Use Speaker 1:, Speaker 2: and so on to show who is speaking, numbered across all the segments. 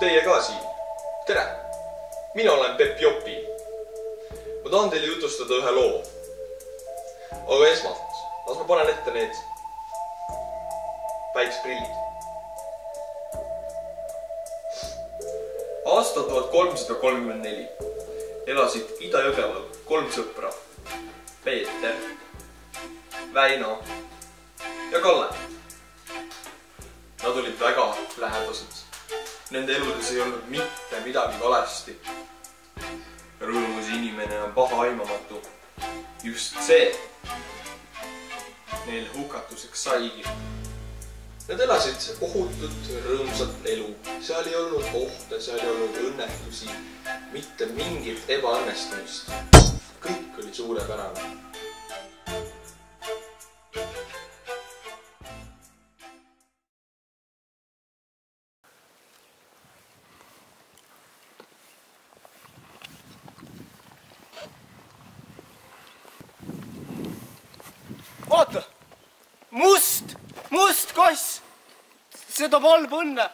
Speaker 1: teie ka siin. Tere! Mina olen Peep Jopi. Ma tahan teile jutustada ühe loo. Aga esmalt, las ma panen ette need päikseprillid. Aasta 1334 elasid Ida-Jõgeval 3 sõpra. Peeter, Väino ja Kalle. Nad olid väga lähedased. Nende eludes ei olnud mitte midagi valesti. Rõõmus inimene on paha aimamatu. Just see neil hukatuseks saigi. Nad elasid ohutut, rõõmsat elu. Seal ei olnud ohte, seal ei olnud õnnetusi, mitte mingit ebaõnnestumist. Kõik oli suurepärane.
Speaker 2: Oota! Must koss! See toob halba õnne.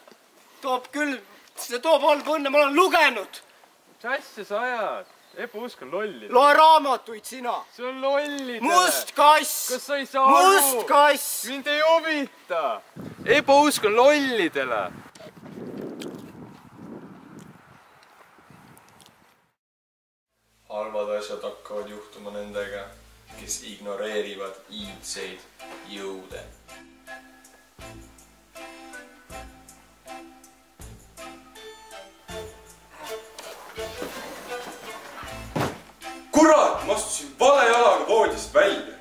Speaker 2: Toob küll. See toob halba õnne. Ma olen lugenud.
Speaker 3: Mis asja sa ajad? Ebausk on lollidele.
Speaker 2: Loe raamatuid sina.
Speaker 3: See on lollidele.
Speaker 2: Must kass!
Speaker 3: Kas sa ei saa aru?
Speaker 2: Must kass!
Speaker 3: Mind ei huvita. Ebausk on lollidele.
Speaker 1: Halvad asjad hakkavad juhtuma nendega, kes ignoreerivad iidseid jõude.
Speaker 4: Kurat, ma astusin vale jalaga voodist välja.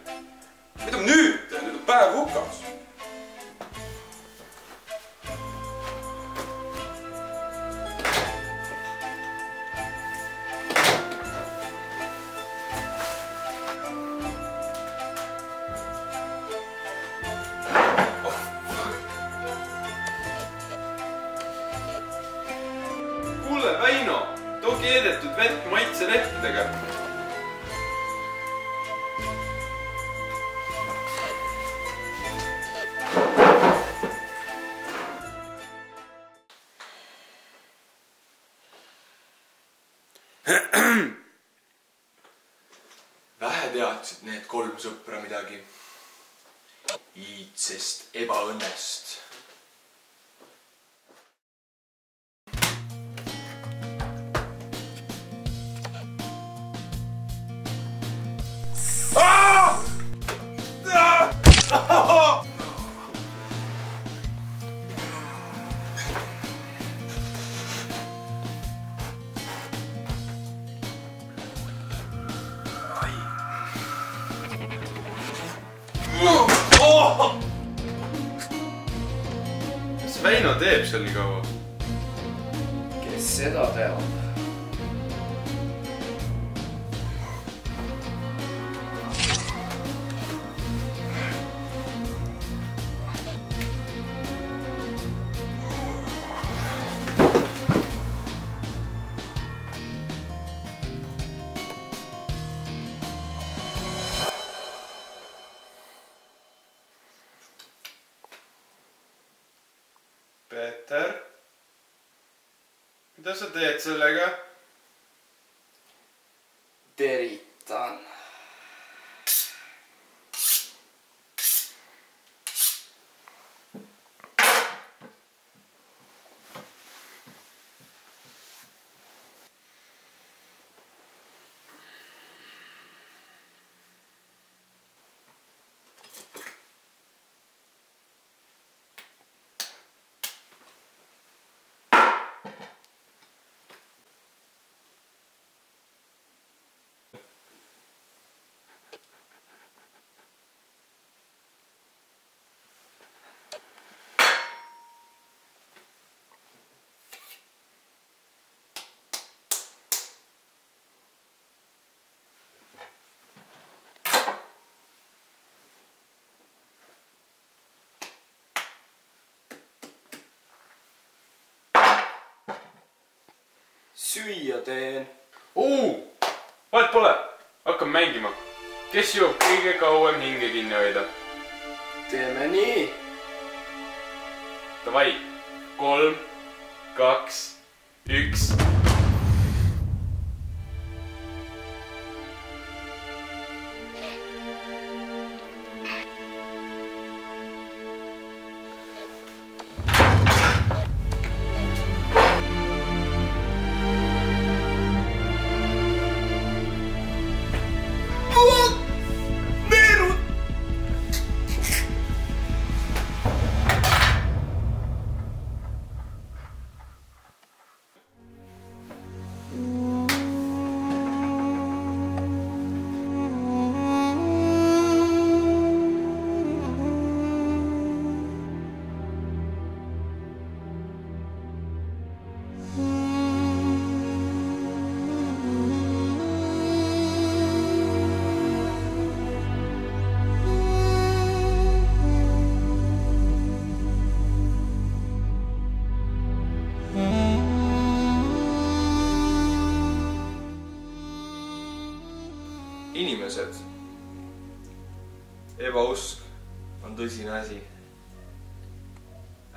Speaker 4: Mida ma nüüd teen? Nüüd on päev hukas.
Speaker 3: Kuule, Väino, too keedetud vett maitselehtedega.
Speaker 1: Vähe teadsid need 3 sõpra midagi iidsest ebaõnnest.
Speaker 3: Kas Väino teeb seal nii kaua?
Speaker 2: Kes seda teab?
Speaker 3: Peeter? Mida sa teed sellega?
Speaker 2: Teritan. Süüa teen.
Speaker 3: Vahet pole. Hakkame mängima. Kes jõuab kõige kauem hinge kinni hoida?
Speaker 2: Teeme nii.
Speaker 3: Davai. 3, 2, 1.
Speaker 1: Inimesed, ebausk on tõsine asi.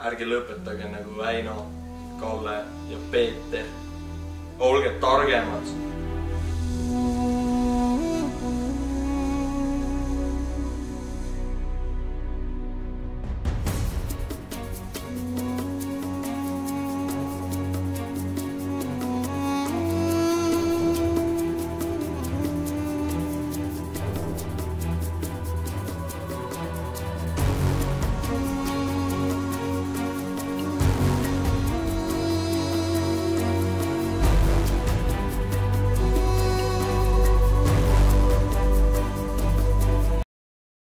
Speaker 1: Ärge lõpetage nagu Väino, Kalle ja Peeter. Olge targemad.